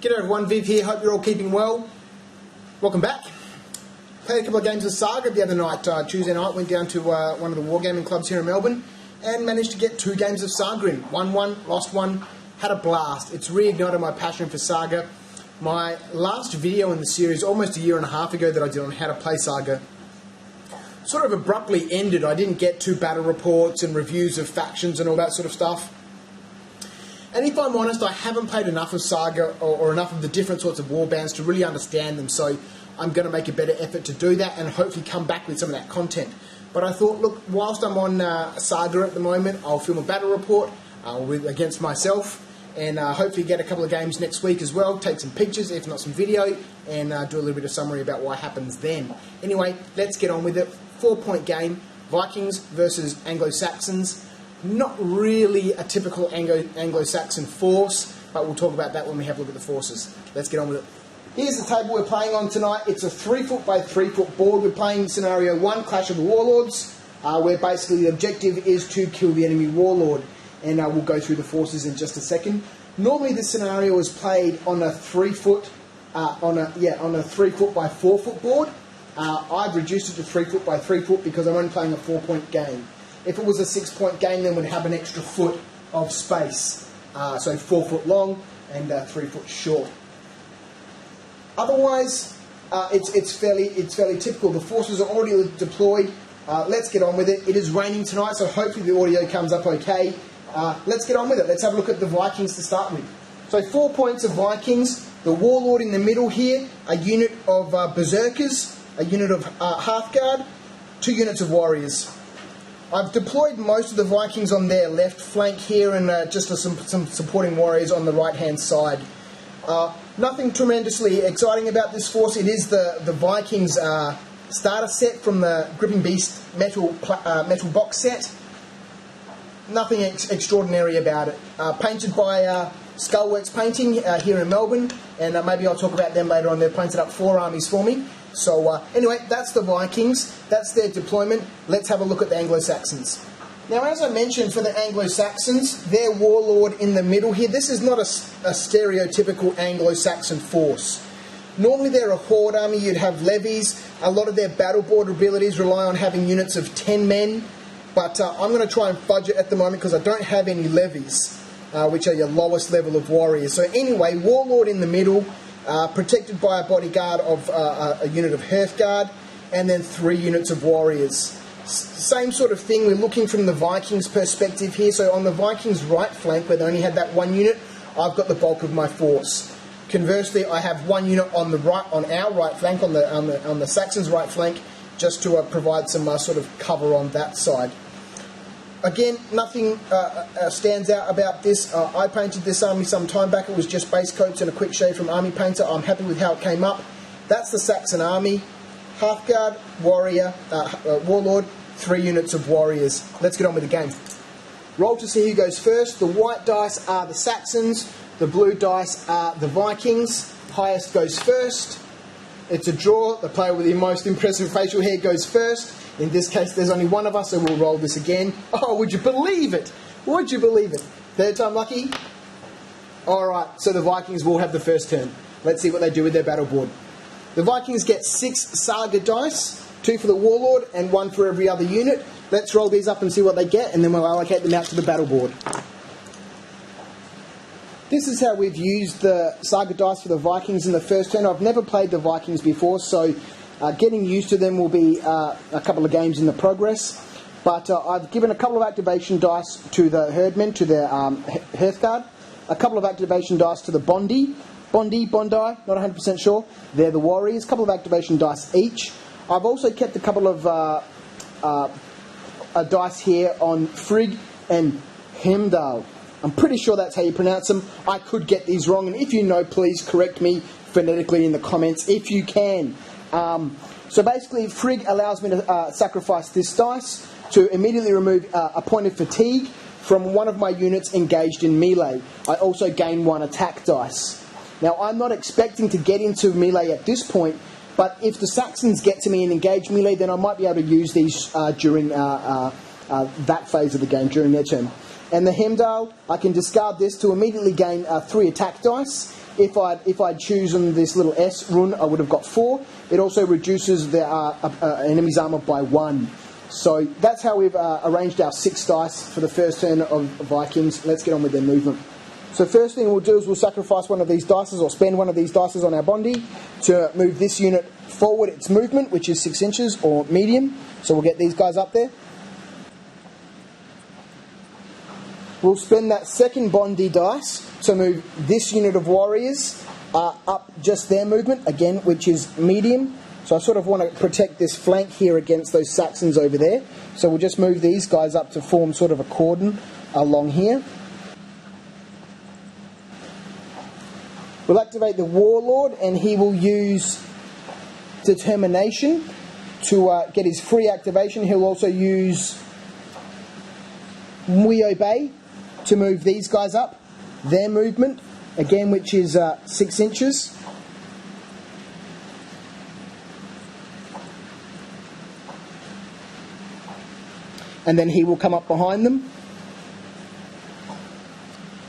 G'day everyone, Viv here, hope you're all keeping well. Welcome back. Played a couple of games of SAGA the other night, Tuesday night, went down to one of the wargaming clubs here in Melbourne and managed to get 2 games of SAGA in. Won one, lost one, had a blast. It's reignited my passion for SAGA. My last video in the series, almost a year and a half ago that I did on how to play SAGA, sort of abruptly ended. I didn't get to battle reports and reviews of factions and all that sort of stuff. And if I'm honest, I haven't played enough of SAGA or enough of the different sorts of warbands to really understand them, so I'm going to make a better effort to do that and hopefully come back with some of that content. But I thought, look, whilst I'm on SAGA at the moment, I'll film a battle report against myself and hopefully get a couple of games next week as well, take some pictures, if not some video, and do a little bit of summary about what happens then. Anyway, let's get on with it. 4-point game, Vikings versus Anglo-Saxons. Not really a typical Anglo-Saxon force, but we'll talk about that when we have a look at the forces. Let's get on with it. Here's the table we're playing on tonight. It's a 3-foot by 3-foot board. We're playing scenario 1, Clash of the Warlords, where basically the objective is to kill the enemy warlord. And we'll go through the forces in just a second. Normally this scenario is played on a 3-foot, on a 3-foot by 4-foot board. I've reduced it to 3-foot by 3-foot because I'm only playing a 4-point game. If it was a 6-point game, then we'd have an extra foot of space. So 4 foot long and 3 foot short. Otherwise, it's fairly typical. The forces are already deployed. Let's get on with it. It is raining tonight, so hopefully the audio comes up okay. Let's get on with it. Let's have a look at the Vikings to start with. So 4 points of Vikings. The Warlord in the middle here, a unit of Berserkers, a unit of Hearthguard, 2 units of Warriors. I've deployed most of the Vikings on their left flank here and just some supporting warriors on the right-hand side. Nothing tremendously exciting about this force. It is the Vikings starter set from the Gripping Beast metal box set. Nothing extraordinary about it. Painted by Skullworks Painting here in Melbourne, and maybe I'll talk about them later on. They've painted up 4 armies for me. So anyway, that's the Vikings, that's their deployment. Let's have a look at the Anglo-Saxons. Now, as I mentioned, for the Anglo-Saxons, their warlord in the middle here, this is not a stereotypical Anglo-Saxon force. Normally they're a horde army, you'd have levies. A lot of their battle board abilities rely on having units of 10 men, but I'm going to try and fudge it at the moment because I don't have any levies, which are your lowest level of warriors. So anyway, warlord in the middle, protected by a bodyguard of a unit of Hearthguard, and then 3 units of warriors. Same sort of thing, we're looking from the Vikings perspective here. So on the Vikings' right flank, where they only had that 1 unit, I've got the bulk of my force. Conversely, I have 1 unit on the right, on our right flank, on the Saxons' right flank, just to provide some sort of cover on that side. Again, nothing stands out about this. I painted this army some time back. It was just base coats and a quick shade from Army Painter. I'm happy with how it came up. That's the Saxon army. Hearthguard, Warrior, Warlord, 3 units of Warriors. Let's get on with the game. Roll to see who goes first. The white dice are the Saxons. The blue dice are the Vikings. Highest goes first. It's a draw. The player with the most impressive facial hair goes first. In this case, there's only one of us, so we'll roll this again. Oh, would you believe it? Would you believe it? Third time lucky? Alright, so the Vikings will have the first turn. Let's see what they do with their battle board. The Vikings get 6 SAGA dice, 2 for the Warlord and 1 for every other unit. Let's roll these up and see what they get, and then we'll allocate them out to the battle board. This is how we've used the SAGA dice for the Vikings in the first turn. I've never played the Vikings before, so getting used to them will be a couple of games in the progress. But I've given a couple of activation dice to the Herdmen, to their Hearthguard. A couple of activation dice to the Bondi, not 100% sure. They're the Warriors. A couple of activation dice each. I've also kept a couple of dice here on Frigg and Heimdall. I'm pretty sure that's how you pronounce them. I could get these wrong, and if you know, please correct me phonetically in the comments if you can. So basically, Frigg allows me to sacrifice this dice to immediately remove a point of fatigue from one of my units engaged in melee. I also gain 1 attack dice. Now, I'm not expecting to get into melee at this point, but if the Saxons get to me and engage melee, then I might be able to use these during that phase of the game, during their turn. And the Heimdall, I can discard this to immediately gain 3 attack dice, If I'd chosen this little S rune, I would have got 4. It also reduces the enemy's armor by 1. So that's how we've arranged our 6 dice for the first turn of Vikings. Let's get on with their movement. So first thing we'll do is we'll sacrifice one of these dices, or spend one of these dices on our Bondi to move this unit forward its movement, which is 6 inches or medium. So we'll get these guys up there. We'll spend that second Bondi dice to move this unit of warriors up just their movement, again, which is medium. So I sort of want to protect this flank here against those Saxons over there. So we'll just move these guys up to form sort of a cordon along here. We'll activate the Warlord, and he will use Determination to get his free activation. He'll also use We Obey to move these guys up, their movement, again, which is 6 inches. And then he will come up behind them.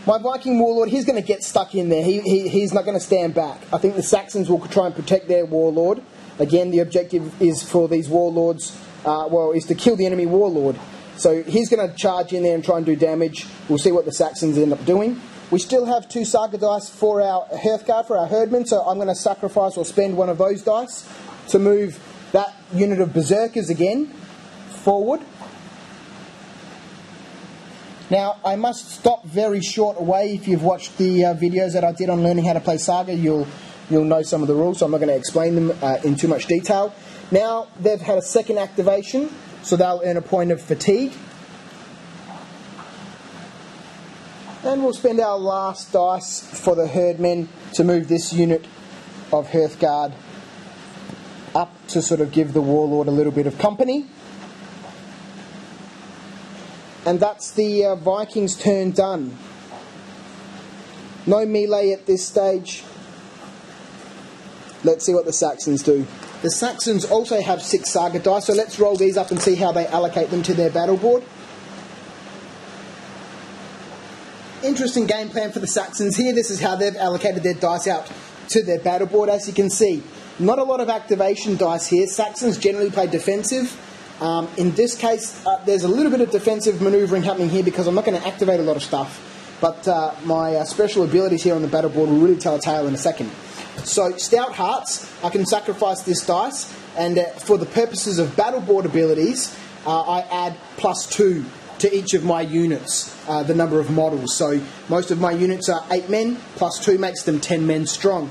My Viking Warlord, he's going to get stuck in there. He's not going to stand back. I think the Saxons will try and protect their Warlord. Again, the objective is for these Warlords, is to kill the enemy Warlord. So he's going to charge in there and try and do damage. We'll see what the Saxons end up doing. We still have 2 Saga dice for our Hearthguard, for our Herdmen, so I'm going to sacrifice or spend one of those dice to move that unit of Berserkers again forward. Now, I must stop very short away. If you've watched the videos that I did on learning how to play Saga, you'll know some of the rules, so I'm not going to explain them in too much detail. Now, they've had a second activation, so they'll earn a point of fatigue. And we'll spend our last dice for the Herdmen to move this unit of Hearthguard up to sort of give the Warlord a little bit of company. And that's the Vikings' turn done. No melee at this stage. Let's see what the Saxons do. The Saxons also have 6 Saga dice, so let's roll these up and see how they allocate them to their battle board. Interesting game plan for the Saxons here. This is how they've allocated their dice out to their battle board. As you can see, not a lot of activation dice here. Saxons generally play defensive. In this case, there's a little bit of defensive manoeuvring happening here because I'm not going to activate a lot of stuff. But my special abilities here on the battle board will really tell a tale in a second. So, Stout Hearts, I can sacrifice this dice, and for the purposes of battle board abilities, I add +2 to each of my units, the number of models. So, most of my units are 8 men, +2 makes them 10 men strong,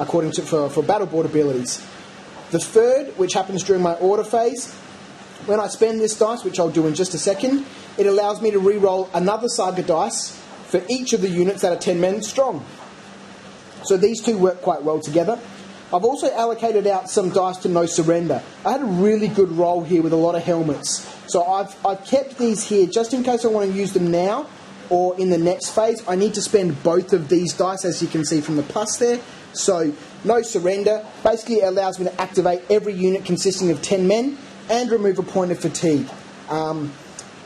according to for battle board abilities. The third, which happens during my order phase, when I spend this dice, which I'll do in just a second, it allows me to re-roll another Saga dice for each of the units that are 10 men strong. So these two work quite well together. I've also allocated out some dice to No Surrender. I had a really good roll here with a lot of helmets. So I've kept these here just in case I want to use them now or in the next phase. I need to spend both of these dice, as you can see from the plus there. So No Surrender basically allows me to activate every unit consisting of 10 men and remove a point of fatigue.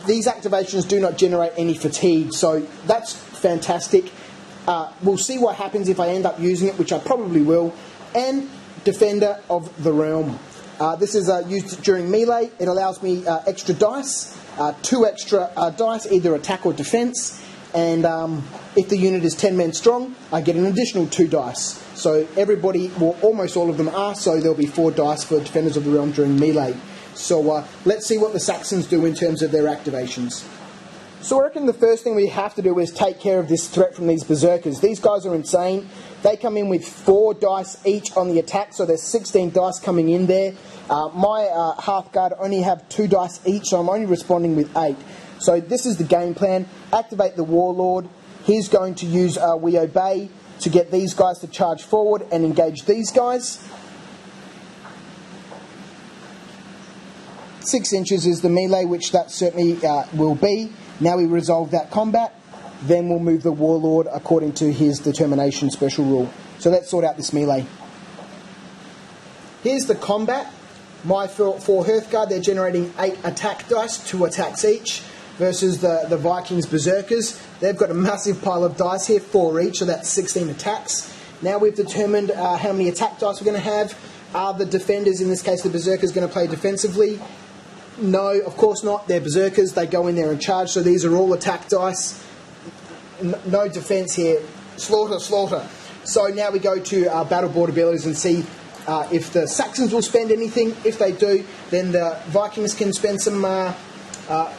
These activations do not generate any fatigue, so that's fantastic. We'll see what happens if I end up using it, which I probably will. And Defender of the Realm. This is used during melee. It allows me extra dice, 2 extra dice, either attack or defense. And if the unit is 10 men strong, I get an additional 2 dice. So everybody, well, almost all of them are, so there'll be 4 dice for Defenders of the Realm during melee. So let's see what the Saxons do in terms of their activations. So I reckon the first thing we have to do is take care of this threat from these Berserkers. These guys are insane. They come in with 4 dice each on the attack, so there's 16 dice coming in there. My Hearthguard only have 2 dice each, so I'm only responding with 8. So this is the game plan. Activate the Warlord. He's going to use We Obey to get these guys to charge forward and engage these guys. 6 inches is the melee, which that certainly will be. Now we resolve that combat, then we'll move the Warlord according to his Determination special rule. So let's sort out this melee. Here's the combat. For Hearthguard, they're generating 8 attack dice, 2 attacks each, versus the Vikings Berserkers. They've got a massive pile of dice here, 4 each, so that's 16 attacks. Now we've determined how many attack dice we're going to have. Are the defenders, in this case the berserkers, going to play defensively? No, of course not. They're berserkers. They go in there and charge. So these are all attack dice. No defence here. Slaughter, slaughter. So now we go to our battle board abilities and see if the Saxons will spend anything. If they do, then the Vikings can spend some SAGA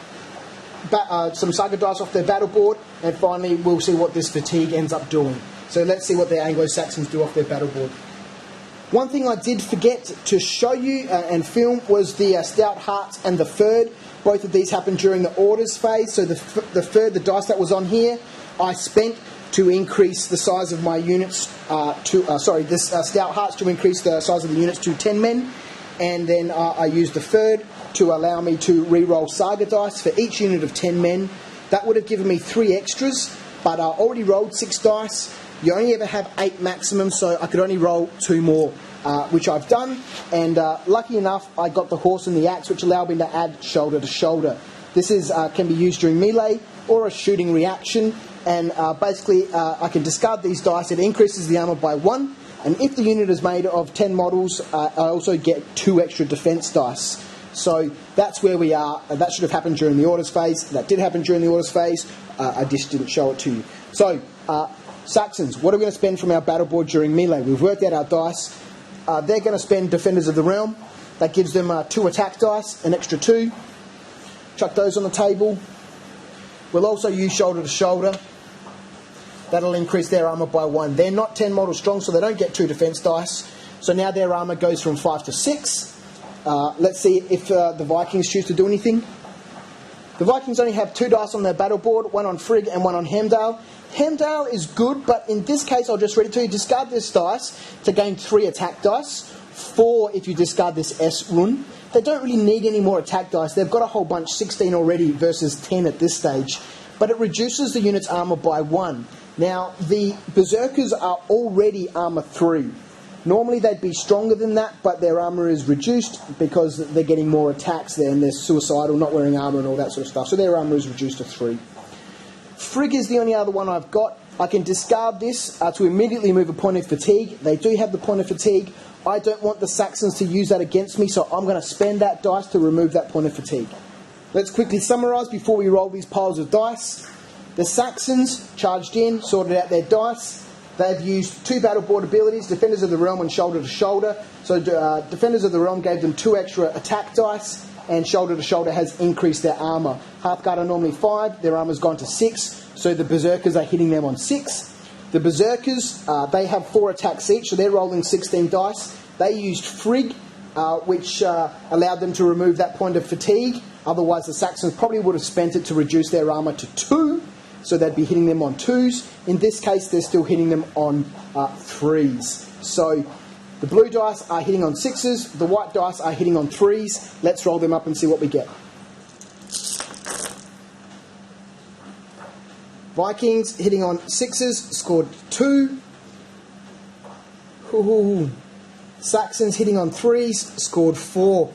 dice off their battle board. And finally, we'll see what this fatigue ends up doing. So let's see what the Anglo-Saxons do off their battle board. One thing I did forget to show you and film was the Stout Hearts and the Ferd. Both of these happened during the orders phase. So the Ferd, the dice that was on here, I spent to increase the size of my units Stout Hearts to increase the size of the units to 10 men. And then I used the Ferd to allow me to re-roll SAGA dice for each unit of 10 men. That would have given me 3 extras, but I already rolled 6 dice. You only ever have 8 maximum, so I could only roll 2 more, which I've done. And lucky enough, I got the horse and the axe, which allowed me to add shoulder to shoulder. This can be used during melee or a shooting reaction. And basically, I can discard these dice. It increases the armour by 1. And if the unit is made of 10 models, I also get 2 extra defence dice. So that's where we are. That should have happened during the orders phase. That did happen during the orders phase. I just didn't show it to you. So, Saxons, what are we going to spend from our battle board during melee? We've worked out our dice. They're going to spend Defenders of the Realm. That gives them 2 attack dice, an extra 2. Chuck those on the table. We'll also use shoulder to shoulder. That'll increase their armour by 1. They're not 10 models strong, so they don't get 2 defence dice. So now their armour goes from 5 to 6. Let's see if the Vikings choose to do anything. The Vikings only have 2 dice on their battle board, 1 on Frigg and 1 on Hemdale. Hemdale is good, but in this case, I'll just read it to you. Discard this dice to gain 3 attack dice, 4 if you discard this S rune. They don't really need any more attack dice. They've got a whole bunch, 16 already versus 10 at this stage. But it reduces the unit's armour by 1. Now, the Berserkers are already armour 3. Normally they'd be stronger than that, but their armour is reduced because they're getting more attacks there and they're suicidal, not wearing armour and all that sort of stuff. So their armour is reduced to 3. Frigg is the only other one I've got. I can discard this to immediately move a point of fatigue. They do have the point of fatigue. I don't want the Saxons to use that against me, so I'm going to spend that dice to remove that point of fatigue. Let's quickly summarise before we roll these piles of dice. The Saxons charged in, sorted out their dice. They've used 2 battle board abilities, Defenders of the Realm and Shoulder to Shoulder. So Defenders of the Realm gave them 2 extra attack dice, and Shoulder to Shoulder has increased their armour. Hearthguard are normally 5, their armour's gone to 6, so the Berserkers are hitting them on 6. The Berserkers, they have 4 attacks each, so they're rolling 16 dice. They used Frigg, which allowed them to remove that point of fatigue. Otherwise, the Saxons probably would have spent it to reduce their armour to 2, so they'd be hitting them on 2s. In this case, they're still hitting them on 3s. So the blue dice are hitting on 6s, the white dice are hitting on 3s. Let's roll them up and see what we get. Vikings hitting on 6s, scored 2. Ooh. Saxons hitting on 3s, scored 4.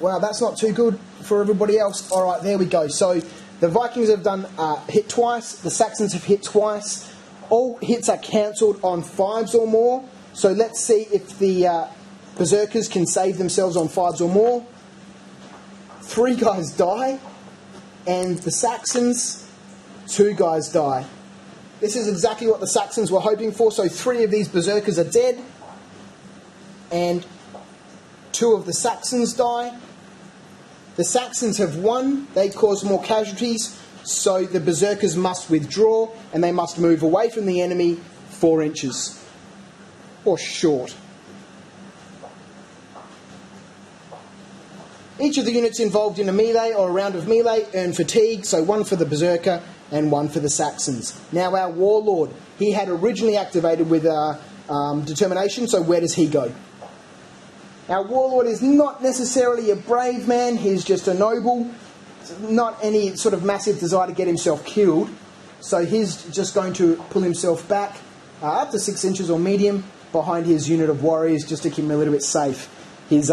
Wow, that's not too good for everybody else. All right, there we go. So the Vikings have done hit twice. The Saxons have hit twice. All hits are cancelled on 5s or more. So let's see if the Berserkers can save themselves on 5s or more. 3 guys die. And the Saxons, 2 guys die. This is exactly what the Saxons were hoping for. So 3 of these Berserkers are dead. And 2 of the Saxons die. The Saxons have won. They caused more casualties. So the Berserkers must withdraw. And they must move away from the enemy 4 inches. Or short. Each of the units involved in a melee or a round of melee earn fatigue. So 1 for the Berserker and 1 for the Saxons. Now our Warlord. He had originally activated with determination. So where does he go? Our Warlord is not necessarily a brave man, he's just a noble. Not any sort of massive desire to get himself killed. So he's just going to pull himself back up to 6 inches or medium behind his unit of warriors just to keep him a little bit safe. His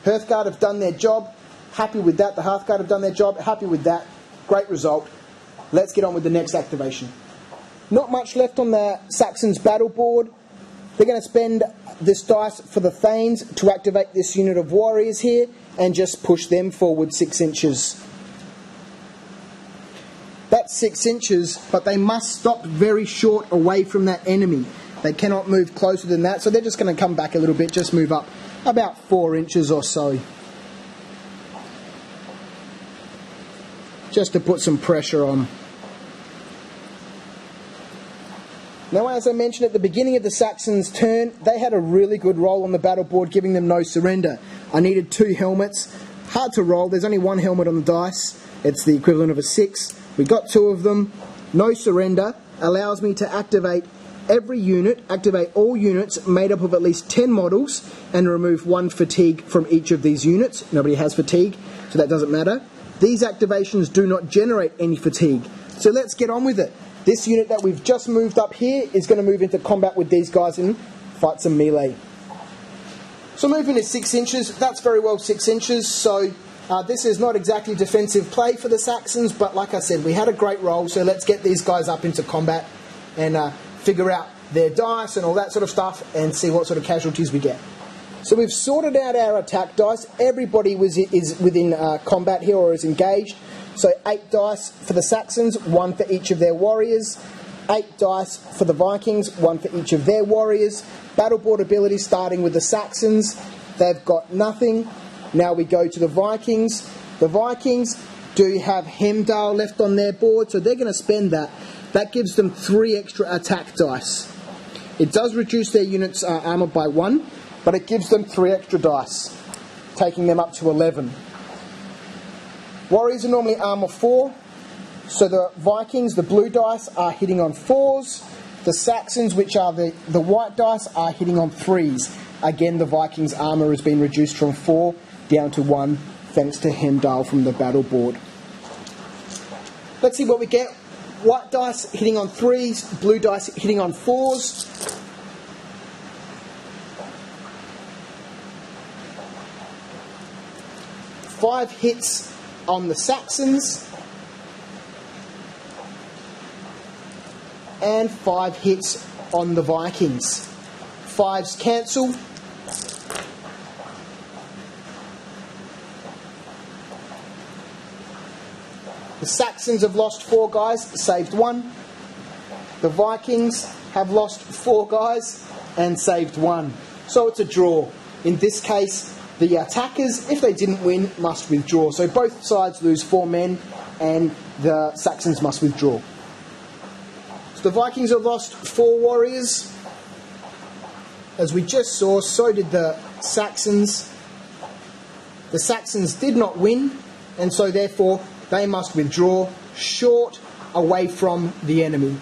Hearthguard have done their job. Happy with that. The Hearthguard have done their job. Happy with that. Great result. Let's get on with the next activation. Not much left on the Saxons battle board. They're going to spend this dice for the Thanes to activate this unit of warriors here and just push them forward 6 inches. That's 6 inches, but they must stop very short away from that enemy. They cannot move closer than that, so they're just going to come back a little bit, just move up about 4 inches or so. Just to put some pressure on. Now, as I mentioned at the beginning of the Saxons' turn, they had a really good roll on the battle board, giving them no surrender. I needed 2 helmets. Hard to roll. There's only 1 helmet on the dice. It's the equivalent of a 6. We got 2 of them. No surrender allows me to activate every unit, activate all units made up of at least 10 models, and remove 1 fatigue from each of these units. Nobody has fatigue, so that doesn't matter. These activations do not generate any fatigue. So let's get on with it. This unit that we've just moved up here is going to move into combat with these guys and fight some melee. So moving to 6 inches, that's very well 6 inches, so this is not exactly defensive play for the Saxons, but like I said, we had a great roll, so let's get these guys up into combat and figure out their dice and all that sort of stuff and see what sort of casualties we get. So we've sorted out our attack dice. Everybody is within combat here or is engaged. So 8 dice for the Saxons, 1 for each of their warriors. 8 dice for the Vikings, 1 for each of their warriors. Battle board ability starting with the Saxons. They've got nothing. Now we go to the Vikings. The Vikings do have Heimdall left on their board, so they're going to spend that. That gives them 3 extra attack dice. It does reduce their unit's armour by 1, but it gives them 3 extra dice, taking them up to 11. Warriors are normally armour 4, so the Vikings, the blue dice, are hitting on 4s. The Saxons, which are the white dice, are hitting on 3s. Again, the Vikings' armour has been reduced from 4 down to 1, thanks to Heimdall from the battle board. Let's see what we get. White dice hitting on 3s, blue dice hitting on 4s. Five hits on the Saxons and 5 hits on the Vikings. 5s cancel. The Saxons have lost 4 guys, saved 1. The Vikings have lost 4 guys and saved 1. So it's a draw. In this case, the attackers, if they didn't win, must withdraw. So both sides lose 4 men and the Saxons must withdraw. So the Vikings have lost 4 warriors. As we just saw, so did the Saxons. The Saxons did not win, and so therefore they must withdraw short away from the enemy.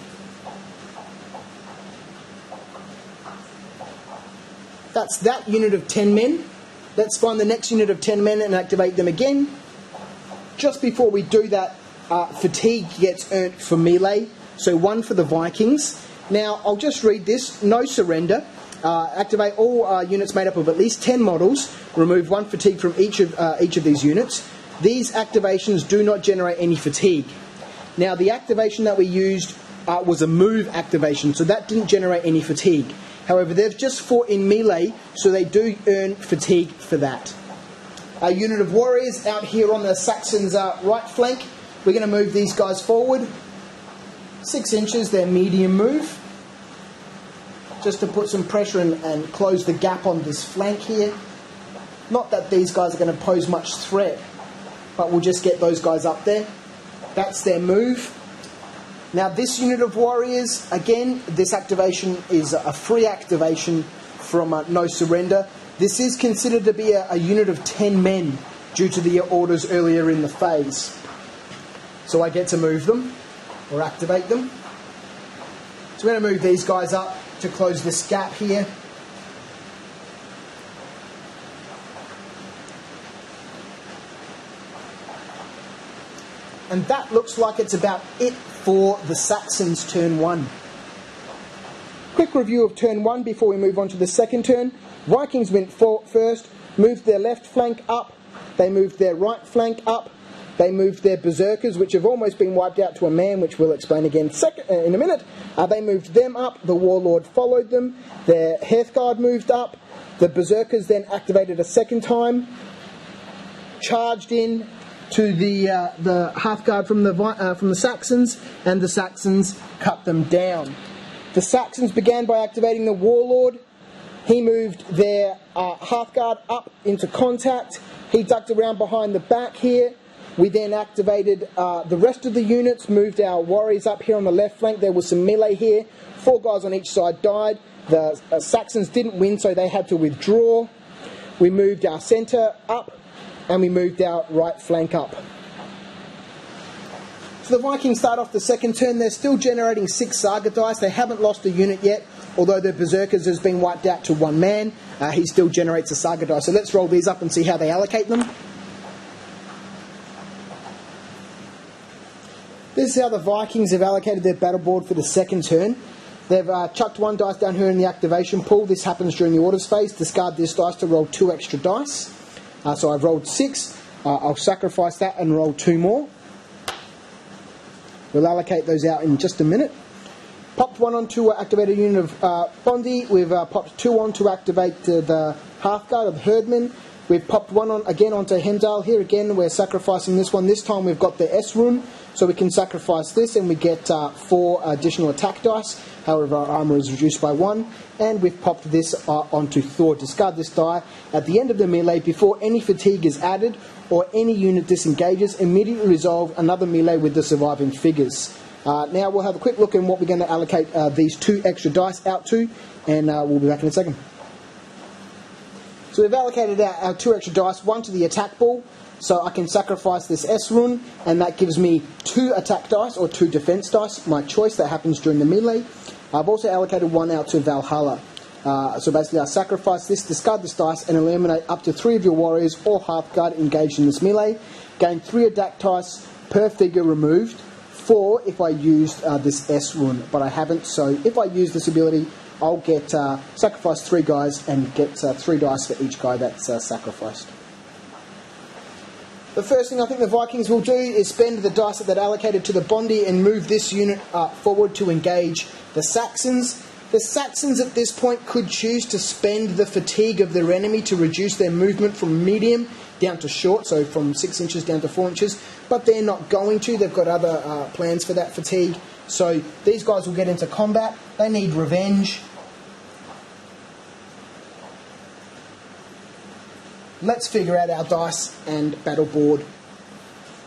That's that unit of 10 men. Let's find the next unit of 10 men and activate them again. Just before we do that, fatigue gets earned for melee, so 1 for the Vikings. Now, I'll just read this. No surrender. Activate all units made up of at least 10 models. Remove 1 fatigue from each of these units. These activations do not generate any fatigue. Now, the activation that we used was a move activation, so that didn't generate any fatigue. However, they've just fought in melee, so they do earn fatigue for that. A unit of warriors out here on the Saxons' right flank. We're going to move these guys forward. 6 inches, their medium move. Just to put some pressure and close the gap on this flank here. Not that these guys are going to pose much threat, but we'll just get those guys up there. That's their move. Now this unit of warriors, again, this activation is a free activation from No Surrender. This is considered to be a unit of 10 men due to the orders earlier in the phase. So I get to move them, or activate them. So we're going to move these guys up to close this gap here. And that looks like it's about it for the Saxons' turn 1. Quick review of turn 1 before we move on to the second turn. Vikings went first, moved their left flank up, they moved their right flank up, They moved their berserkers, which have almost been wiped out, to a man, which we'll explain again in a minute. They moved them up. The Warlord followed them. Their Hearthguard moved up. The berserkers then activated a second time, charged in to the Hearthguard from the Saxons, and the Saxons cut them down. The Saxons began by activating the Warlord. He moved their Hearthguard up into contact. He ducked around behind the back here. We then activated the rest of the units, moved our warriors up here on the left flank. There was some melee here. 4 guys on each side died. The Saxons didn't win, so they had to withdraw. We moved our centre up, and we moved our right flank up. So the Vikings start off the second turn. They're still generating 6 Saga dice. They haven't lost a unit yet, although their Berserkers has been wiped out to 1 man. He still generates a Saga dice. So let's roll these up and see how they allocate them. This is how the Vikings have allocated their battle board for the second turn. They've chucked 1 dice down here in the activation pool. This happens during the orders phase. Discard this dice to roll 2 extra dice. So I've rolled 6. I'll sacrifice that and roll 2 more. We'll allocate those out in just a minute. Popped 1 on to activate a unit of Bondi. We've popped 2 on to activate the Hearthguard of the Herdman. We've popped 1 on again onto Hemdall. Here again we're sacrificing this one. This time we've got the S rune, so we can sacrifice this and we get 4 additional attack dice. However, our armour is reduced by 1. And we've popped this onto Thor. Discard this die at the end of the melee before any fatigue is added or any unit disengages. Immediately resolve another melee with the surviving figures. Now we'll have a quick look at what we're going to allocate these 2 extra dice out to, and we'll be back in a second. So we've allocated our 2 extra dice, 1 to the attack ball, so I can sacrifice this S rune, and that gives me 2 attack dice or 2 defense dice, my choice. That happens during the melee. I've also allocated 1 out to Valhalla. So basically I sacrifice this, discard this dice, and eliminate up to 3 of your warriors or Hearthguard engaged in this melee. Gain 3 attack dice per figure removed, 4 if I used this S rune, but I haven't, so if I use this ability, I'll get sacrifice 3 guys and get 3 dice for each guy that's sacrificed. The first thing I think the Vikings will do is spend the dice that they'd allocated to the Bondi and move this unit forward to engage the Saxons. The Saxons at this point could choose to spend the fatigue of their enemy to reduce their movement from medium down to short, so from 6 inches down to 4 inches, but they're not going to. They've got other plans for that fatigue. So these guys will get into combat. They need revenge. Let's figure out our dice and battle board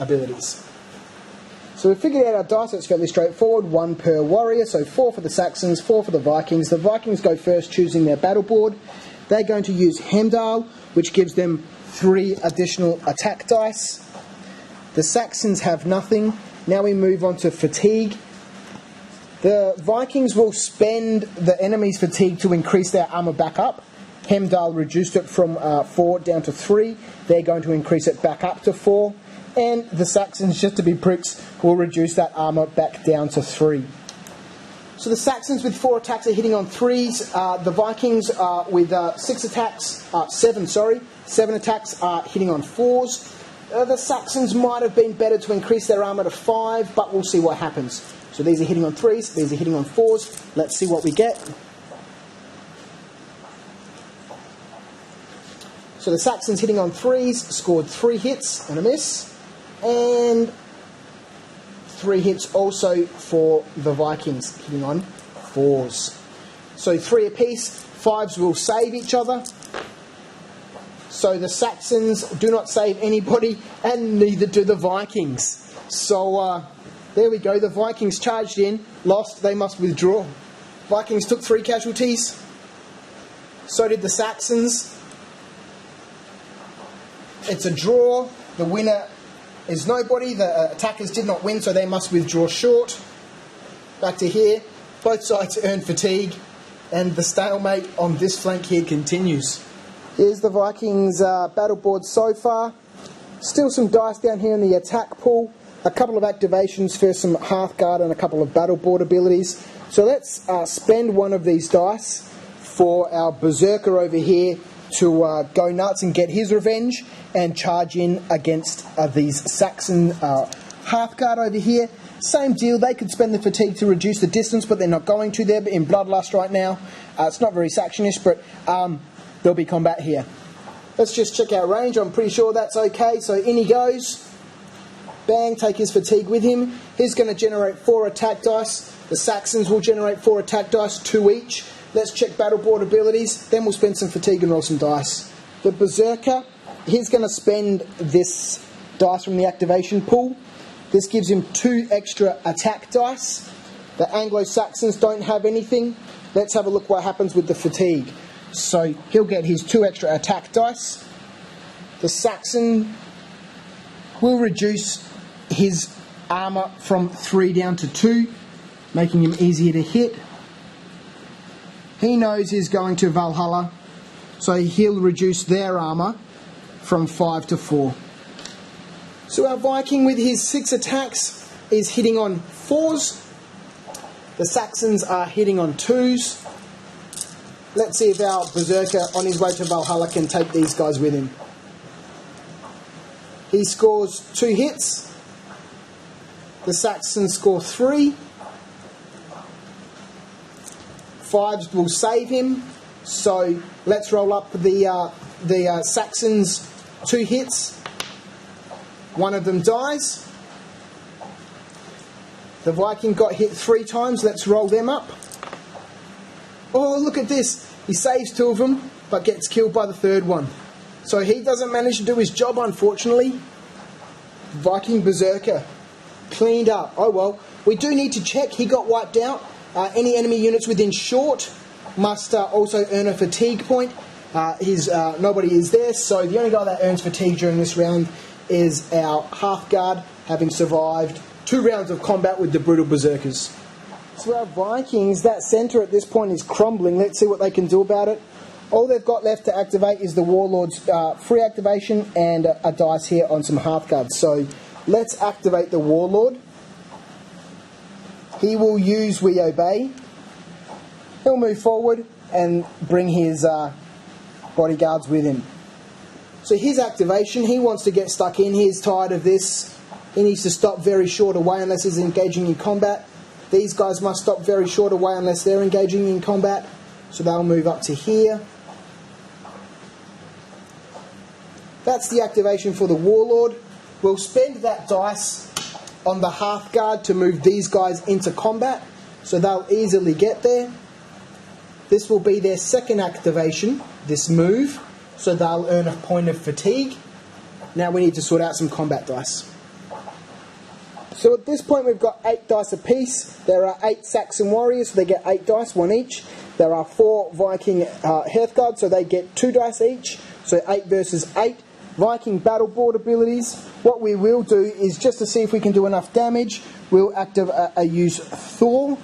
abilities. So we've figured out our dice, so it's fairly straightforward. 1 per warrior, so 4 for the Saxons, 4 for the Vikings. The Vikings go first, choosing their battle board. They're going to use Hemdall, which gives them 3 additional attack dice. The Saxons have nothing. Now we move on to fatigue. The Vikings will spend the enemy's fatigue to increase their armour back up. Hemdall reduced it from 4 down to 3. They're going to increase it back up to 4. And the Saxons, just to be pricks, will reduce that armour back down to 3. So the Saxons with 4 attacks are hitting on 3s. The Vikings with 7 attacks are hitting on 4s. The Saxons might have been better to increase their armour to 5, but we'll see what happens. So these are hitting on 3s, these are hitting on 4s. Let's see what we get. So the Saxons hitting on 3s scored 3 hits and a miss, and 3 hits also for the Vikings hitting on 4s. So 3 apiece. 5s will save each other. So the Saxons do not save anybody, and neither do the Vikings. So there we go. The Vikings charged in, lost. They must withdraw. Vikings took 3 casualties. So did the Saxons. It's a draw. The winner is nobody. The attackers did not win, so they must withdraw short. Back to here. Both sides earn fatigue, and the stalemate on this flank here continues. Here's the Vikings battle board so far. Still some dice down here in the attack pool. A couple of activations for some Hearthguard and a couple of battle board abilities. So let's spend one of these dice for our Berserker over here to go nuts and get his revenge and charge in against these Saxon Hearthguard over here. Same deal, they could spend the fatigue to reduce the distance, but they're not going to. They're in Bloodlust right now. It's not very Saxonish, but there'll be combat here. Let's just check our range. I'm pretty sure that's okay. So in he goes. Bang, take his fatigue with him. He's going to generate 4 attack dice. The Saxons will generate 4 attack dice, 2 each. Let's check battle board abilities. Then we'll spend some fatigue and roll some dice. The Berserker, he's going to spend this dice from the activation pool. This gives him 2 extra attack dice. The Anglo-Saxons don't have anything. Let's have a look what happens with the fatigue. So he'll get his 2 extra attack dice. The Saxon will reduce his armour from 3 down to 2, making him easier to hit. He knows he's going to Valhalla, so he'll reduce their armour from 5 to 4. So our Viking with his 6 attacks is hitting on 4s. The Saxons are hitting on 2s. Let's see if our Berserker on his way to Valhalla can take these guys with him. He scores 2 hits. The Saxons score 3. 5s will save him. So let's roll up the Saxons 2 hits. One of them dies. The Viking got hit 3 times. Let's roll them up. Oh, look at this. He saves 2 of them, but gets killed by the 3rd one. So he doesn't manage to do his job, unfortunately. Viking Berserker cleaned up. Oh well, we do need to check. He got wiped out. Any enemy units within short must also earn a fatigue point. Nobody is there, so the only guy that earns fatigue during this round is our Hearthguard, having survived 2 rounds of combat with the brutal Berserkers. So our Vikings, that centre at this point is crumbling. Let's see what they can do about it. All they've got left to activate is the Warlords free activation and a dice here on some Hearthguards. So let's activate the Warlord. He will use We Obey. He'll move forward and bring his bodyguards with him. So his activation, he wants to get stuck in. He's tired of this. He needs to stop very short away unless he's engaging in combat. These guys must stop very short away unless they're engaging in combat. So they'll move up to here. That's the activation for the Warlord. We'll spend that dice on the Hearthguard to move these guys into combat, so they'll easily get there. This will be their 2nd activation, this move, so they'll earn a point of fatigue. Now we need to sort out some combat dice. So at this point we've got 8 dice apiece. There are 8 Saxon warriors, so they get 8 dice, 1 each. There are 4 Viking Hearthguards, so they get 2 dice each, so 8 versus 8. Viking battle board abilities. What we will do is, just to see if we can do enough damage, we'll use Thor,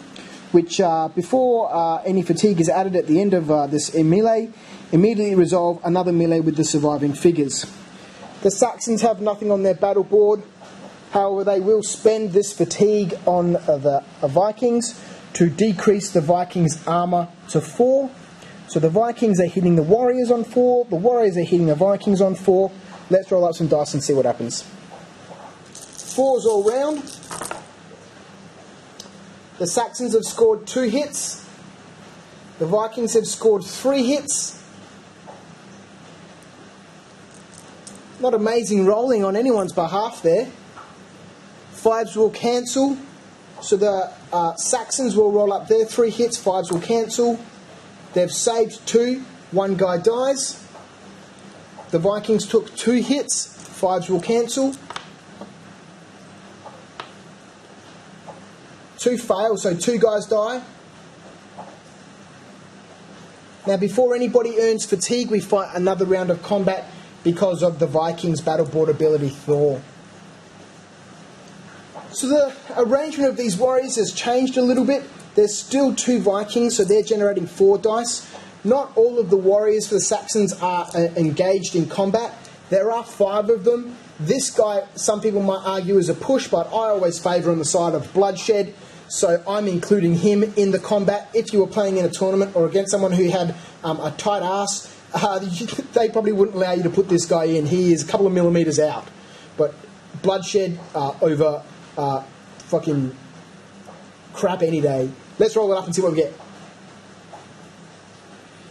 which before any fatigue is added at the end of this melee, immediately resolve another melee with the surviving figures. The Saxons have nothing on their battle board. However, they will spend this fatigue on the Vikings to decrease the Vikings' armour to 4. So the Vikings are hitting the warriors on 4, the warriors are hitting the Vikings on 4. Let's roll up some dice and see what happens. 4s all round. The Saxons have scored 2 hits. The Vikings have scored 3 hits. Not amazing rolling on anyone's behalf there. 5s will cancel. So the Saxons will roll up their 3 hits, 5s will cancel. They've saved 2, 1 guy dies. The Vikings took 2 hits, 5s will cancel. 2 fail, so 2 guys die. Now before anybody earns fatigue, we fight another round of combat because of the Vikings' battle board ability Thor. So the arrangement of these warriors has changed a little bit. There's still 2 Vikings, so they're generating 4 dice. Not all of the warriors for the Saxons are engaged in combat. There are 5 of them. This guy, some people might argue, is a push, but I always favour on the side of bloodshed, so I'm including him in the combat. If you were playing in a tournament or against someone who had a tight ass, they probably wouldn't allow you to put this guy in. He is a couple of millimetres out. But bloodshed over fucking crap any day. Let's roll it up and see what we get.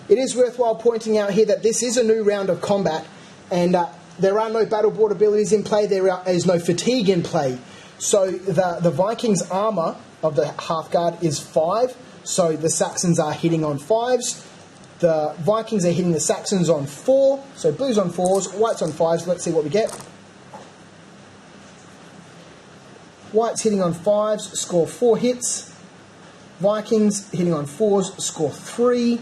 It is worthwhile pointing out here that this is a new round of combat, and there are no battle board abilities in play. There is no fatigue in play. So the Vikings' armour of the Hearthguard is 5, so the Saxons are hitting on 5s. The Vikings are hitting the Saxons on 4, so blues on 4s, whites on 5s. Let's see what we get. Whites hitting on 5s, score 4 hits. Vikings hitting on 4s, score 3.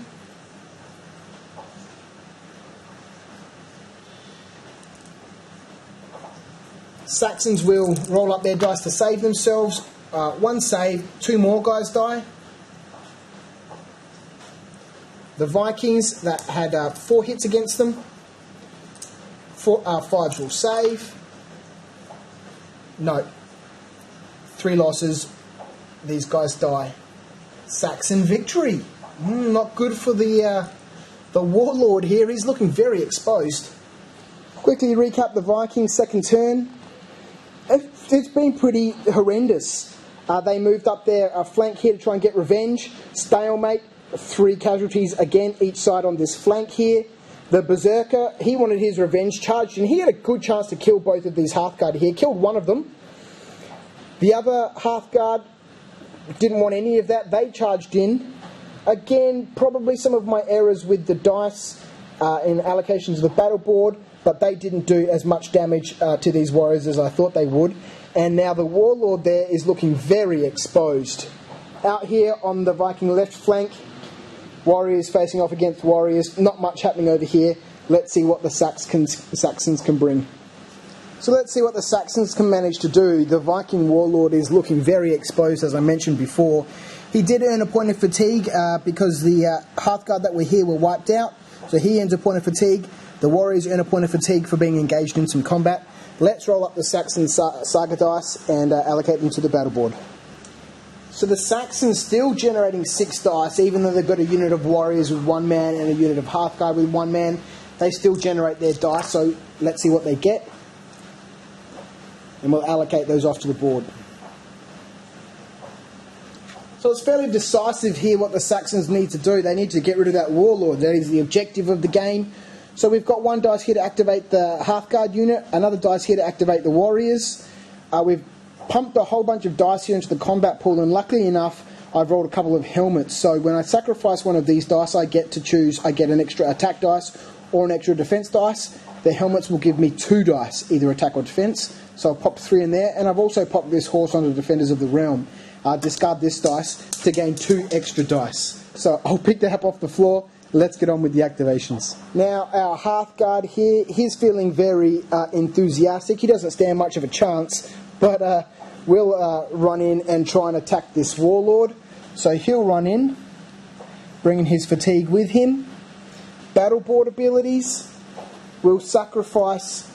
Saxons will roll up their dice to save themselves. 1 save, 2 more guys die. The Vikings that had 4 hits against them, 5s will save. No. 3 losses. These guys die. Saxon victory. Not good for the Warlord here. He's looking very exposed. Quickly recap the Vikings' second turn. It's been pretty horrendous. They moved up their flank here to try and get revenge. Stalemate. 3 casualties again, each side on this flank here. The Berserker, he wanted his revenge, charged, and he had a good chance to kill both of these Hearthguard here. Killed one of them. The other Hearthguard didn't want any of that. They charged in. Again, probably some of my errors with the dice in allocations of the battle board, but they didn't do as much damage to these warriors as I thought they would. And now the Warlord there is looking very exposed. Out here on the Viking left flank, Warriors facing off against Warriors. Not much happening over here. Let's see what the Saxons can bring. So let's see what the Saxons can manage to do. The Viking Warlord is looking very exposed, as I mentioned before. He did earn a point of fatigue because the Hearthguard that were here were wiped out. So he earns a point of fatigue. The Warriors earn a point of fatigue for being engaged in some combat. Let's roll up the Saxon SAGA dice and allocate them to the battle board. So the Saxons still generating 6 dice, even though they've got a unit of warriors with 1 man and a unit of Hearthguard with 1 man. They still generate their dice, so let's see what they get. And we'll allocate those off to the board. So it's fairly decisive here what the Saxons need to do. They need to get rid of that Warlord. That is the objective of the game. So we've got 1 dice here to activate the Hearthguard unit, another dice here to activate the Warriors. We've pumped a whole bunch of dice here into the combat pool, and luckily enough I've rolled a couple of helmets, so when I sacrifice one of these dice I get to choose, I get an extra attack dice or an extra defense dice. The helmets will give me 2 dice, either attack or defense, so I'll pop 3 in there, and I've also popped this horse on the Defenders of the Realm. Discard this dice to gain 2 extra dice. So I'll pick that up off the floor. Let's get on with the activations. Now our Hearthguard here, he's feeling very enthusiastic. He doesn't stand much of a chance, but we'll run in and try and attack this Warlord. So he'll run in, bringing his fatigue with him. Battle board abilities. We'll sacrifice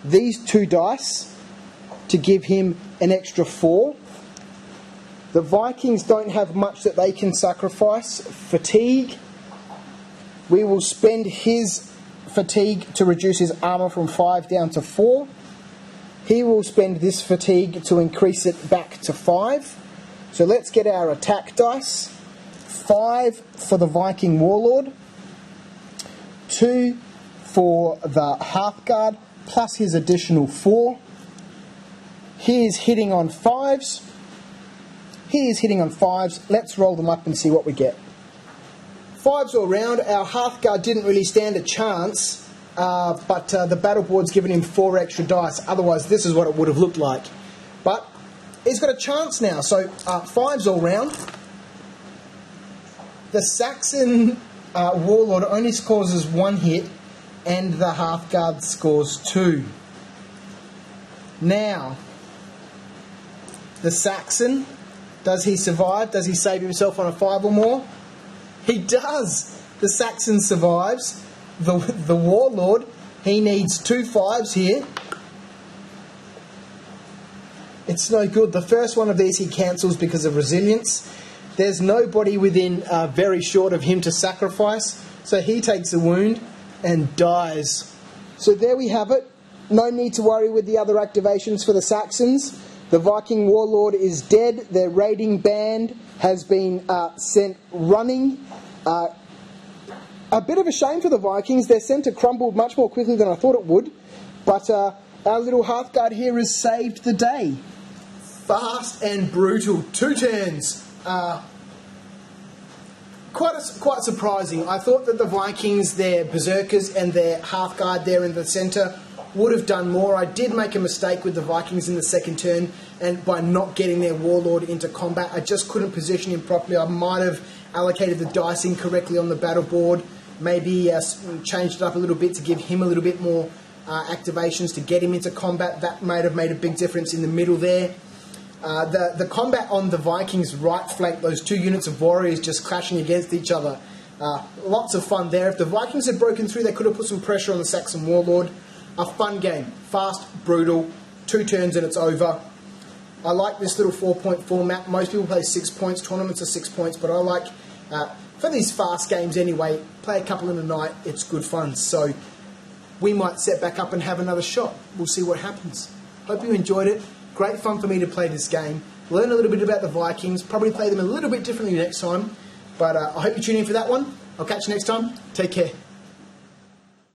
these 2 dice to give him an extra 4. The Vikings don't have much that they can sacrifice. Fatigue. We will spend his fatigue to reduce his armour from 5 down to 4. He will spend this fatigue to increase it back to 5. So let's get our attack dice. 5 for the Viking Warlord. 2 for the Hearthguard, plus his additional 4. He is hitting on 5s. He is hitting on 5s. Let's roll them up and see what we get. 5s all round. Our Hearthguard didn't really stand a chance. But the battle board's given him 4 extra dice. Otherwise, this is what it would have looked like. But he's got a chance now. So 5s all round. The Saxon Warlord only scores 1 hit, and the Hearthguard scores 2. Now, the Saxon, does he survive? Does he save himself on a 5 or more? He does. The Saxon survives. The Warlord, he needs 2 5s here. It's no good. The first one of these he cancels because of resilience. There's nobody within very short of him to sacrifice, so he takes a wound. and dies. So there we have it. No need to worry with the other activations for the Saxons. The Viking Warlord is dead. Their raiding band has been sent running. A bit of a shame for the Vikings. Their centre crumbled much more quickly than I thought it would. But our little Hearthguard here has saved the day. Fast and brutal. 2 turns. Quite surprising. I thought that the Vikings, their Berserkers and their Hearthguard there in the centre would have done more. I did make a mistake with the Vikings in the second turn, and by not getting their Warlord into combat, I just couldn't position him properly. I might have allocated the dice incorrectly on the battle board, maybe changed it up a little bit to give him a little bit more activations to get him into combat. That might have made a big difference in the middle there. The combat on the Vikings' right flank, those 2 units of warriors just clashing against each other, lots of fun there. If the Vikings had broken through, they could have put some pressure on the Saxon Warlord. A fun game, fast, brutal, 2 turns and it's over. I like this little 4-point format. Most people play 6 points, tournaments are 6 points, but I like, for these fast games anyway, play a couple in a night, it's good fun. So we might set back up and have another shot. We'll see what happens. Hope you enjoyed it. Great fun for me to play this game. Learn a little bit about the Vikings, probably play them a little bit differently next time. But I hope you tune in for that one. I'll catch you next time. Take care.